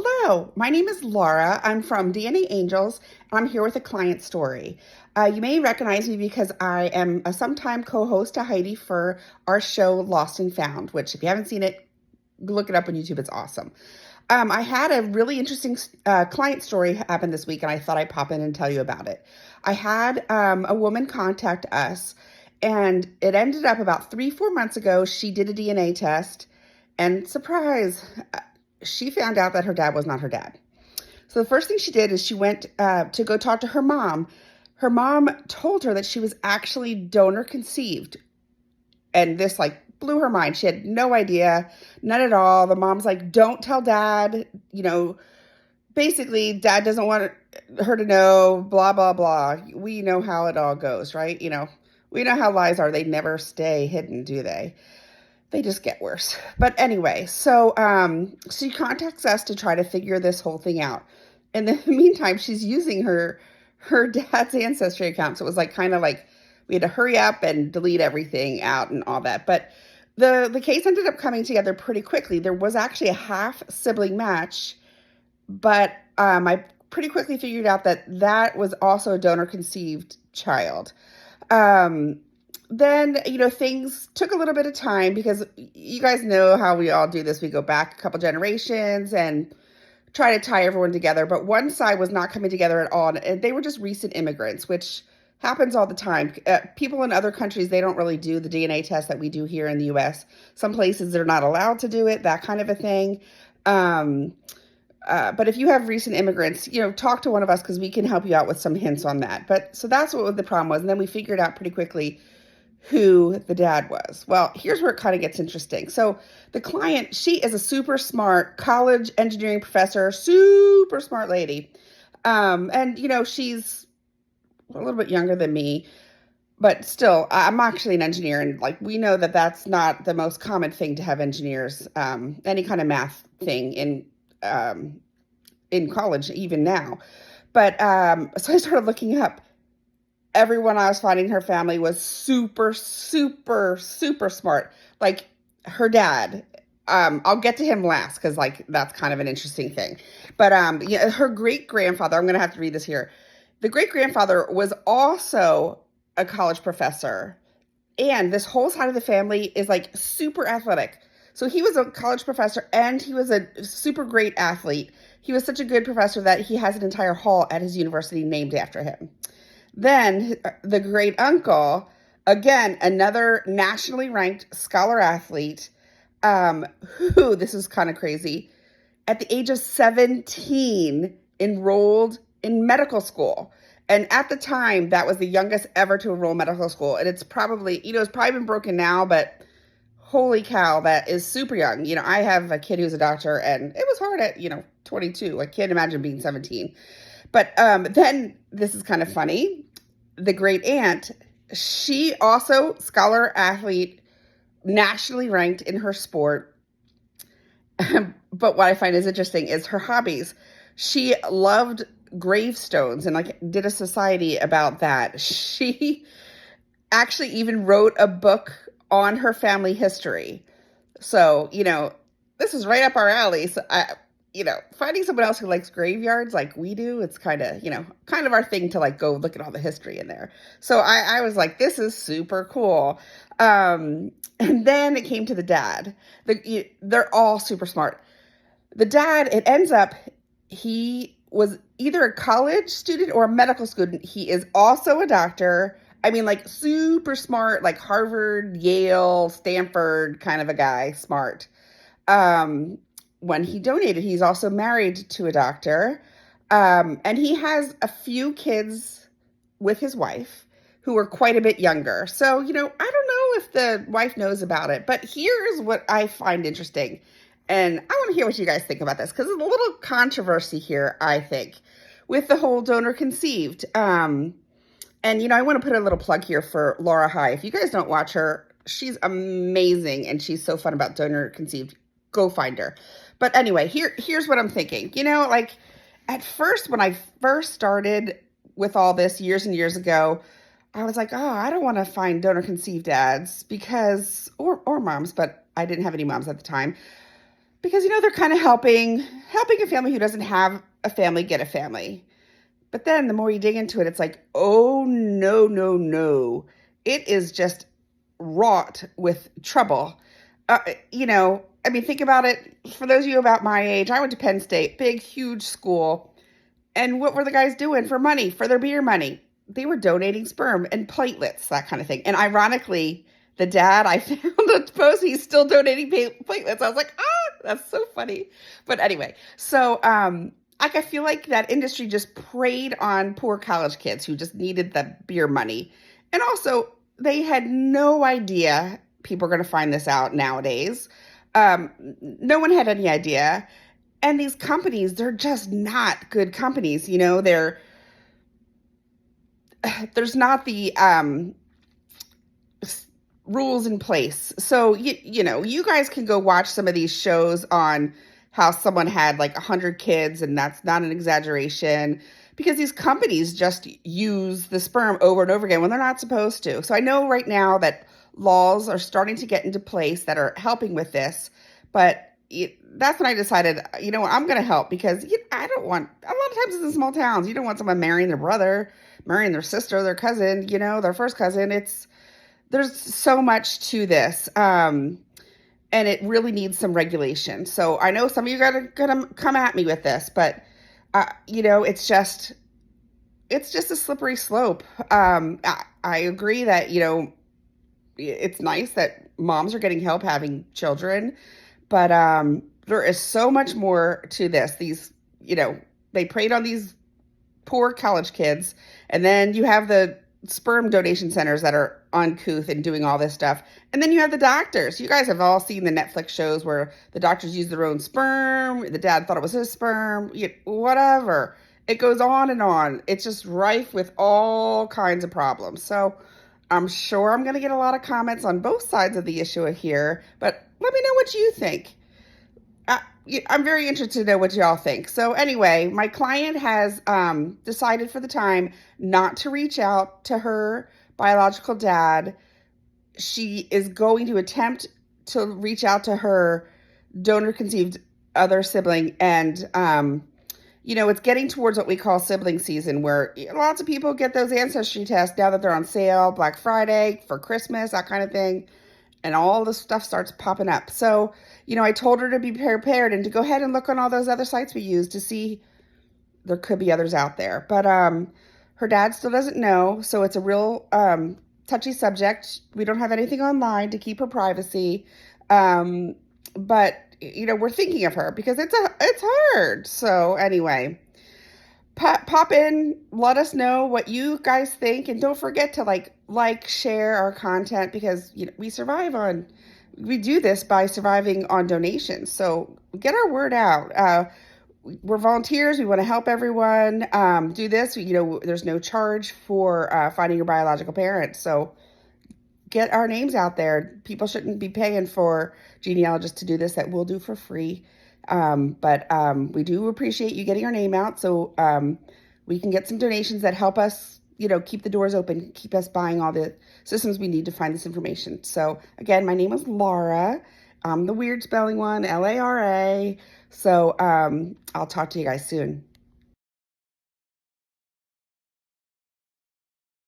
Hello, my name is Lara. I'm from DNAngels, and I'm here with a client story. You may recognize me because I am a sometime co-host to Heidi for our show Lost and Found, which if you haven't seen it, look it up on YouTube. It's awesome. I had a really interesting client story happen this week, and I thought I'd pop in and tell you about it. I had a woman contact us, and it ended up about 3, 4 months ago. She did a DNA test, and surprise, she found out that her dad was not her dad. So the first thing she did is she went to go talk to her mom. Her mom told her that she was actually donor conceived. And this blew her mind. She had no idea, none at all. The mom's like, don't tell dad. Basically, dad doesn't want her to know, blah, blah, blah. We know how it all goes, right? We know how lies are. They never stay hidden, do they? They just get worse. But anyway, so she contacts us to try to figure this whole thing out. And in the meantime, she's using her dad's Ancestry account. So it was we had to hurry up and delete everything out and all that. But the case ended up coming together pretty quickly. There was actually a half sibling match, but I pretty quickly figured out that was also a donor conceived child. Then, things took a little bit of time because you guys know how we all do this. We go back a couple generations and try to tie everyone together. But one side was not coming together at all. And they were just recent immigrants, which happens all the time. People in other countries, they don't really do the DNA test that we do here in the U.S. Some places they're not allowed to do it, that kind of a thing. But if you have recent immigrants, talk to one of us because we can help you out with some hints on that. So that's what the problem was. And then we figured out pretty quickly who the dad was. Well, here's where it kind of gets interesting. So the client, she is a super smart college engineering professor, super smart lady. And she's a little bit younger than me, but still, I'm actually an engineer. And we know that that's not the most common thing to have engineers, any kind of math thing in college, even now. But so I started looking up. Everyone I was finding in her family was super, super, super smart. Like her dad. I'll get to him last because that's kind of an interesting thing. But her great-grandfather, I'm going to have to read this here. The great-grandfather was also a college professor. And this whole side of the family is super athletic. So he was a college professor and he was a super great athlete. He was such a good professor that he has an entire hall at his university named after him. Then the great uncle, again, another nationally ranked scholar athlete, who, this is kind of crazy, at the age of 17 enrolled in medical school. And at the time, that was the youngest ever to enroll in medical school. And it's probably, it's probably been broken now, but holy cow, that is super young. I have a kid who's a doctor and it was hard at, 22. I can't imagine being 17. But then this is kind of funny. The great aunt, she also scholar athlete, nationally ranked in her sport. But what I find is interesting is her hobbies. She loved gravestones and did a society about that. She actually even wrote a book on her family history. So, this is right up our alley. So finding someone else who likes graveyards like we do, it's kind of our thing to go look at all the history in there. So I was like, this is super cool. And then it came to the dad. They're all super smart. The dad, it ends up, he was either a college student or a medical student. He is also a doctor. I mean, super smart, Harvard, Yale, Stanford kind of a guy, smart. When he donated, he's also married to a doctor. And he has a few kids with his wife who are quite a bit younger. So, I don't know if the wife knows about it, but here's what I find interesting. And I want to hear what you guys think about this because there's a little controversy here, I think, with the whole donor conceived. And, I want to put a little plug here for Laura High. If you guys don't watch her, she's amazing and she's so fun about donor conceived. Go find her. But anyway, here's what I'm thinking. At first, when I first started with all this years and years ago, I was like, oh, I don't want to find donor conceived dads or moms, but I didn't have any moms at the time. because, they're kind of helping a family who doesn't have a family get a family. But then the more you dig into it, it's like, oh, no, no, no. It is just wrought with trouble. Think about it. For those of you about my age, I went to Penn State, big, huge school. And what were the guys doing for money, for their beer money? They were donating sperm and platelets, that kind of thing. And ironically, the dad, I found a post, he's still donating platelets. I was like, that's so funny. But anyway, so I feel like that industry just preyed on poor college kids who just needed the beer money. And also, they had no idea people are going to find this out nowadays. No one had any idea. And these companies, they're just not good companies. There's not the rules in place. So, you guys can go watch some of these shows on how someone had like 100 kids, and that's not an exaggeration, because these companies just use the sperm over and over again when they're not supposed to. So I know right now that laws are starting to get into place that are helping with this, but that's when I decided, I'm going to help, because I don't want, a lot of times in small towns, you don't want someone marrying their brother, marrying their sister, their cousin, their first cousin. There's so much to this. And it really needs some regulation. So I know some of you are gonna come at me with this, but it's just a slippery slope. I agree that it's nice that moms are getting help having children, but there is so much more to this. These they preyed on these poor college kids, and then you have the sperm donation centers that are uncouth and doing all this stuff. And then you have the doctors. You guys have all seen the Netflix shows where the doctors use their own sperm. The dad thought it was his sperm, whatever. It goes on and on. It's just rife with all kinds of problems. So I'm sure I'm going to get a lot of comments on both sides of the issue here, but let me know what you think. I'm very interested to know what y'all think. So anyway, my client has decided for the time not to reach out to her biological dad. She is going to attempt to reach out to her donor-conceived other sibling. And, it's getting towards what we call sibling season, where lots of people get those ancestry tests now that they're on sale, Black Friday, for Christmas, that kind of thing. And all this stuff starts popping up. So, I told her to be prepared and to go ahead and look on all those other sites we use to see there could be others out there. But her dad still doesn't know, so it's a real touchy subject. We don't have anything online to keep her privacy. But, we're thinking of her because it's hard. So anyway, pop in, let us know what you guys think, and don't forget to share our content, because we do this by surviving on donations. So get our word out. We're volunteers. We want to help everyone do this. There's no charge for finding your biological parent. So get our names out there. People shouldn't be paying for genealogists to do this. That we'll do for free. But we do appreciate you getting our name out, so we can get some donations that help us, keep the doors open, keep us buying all the systems we need to find this information. So again, my name is Lara. I'm the weird spelling one, Lara. So I'll talk to you guys soon.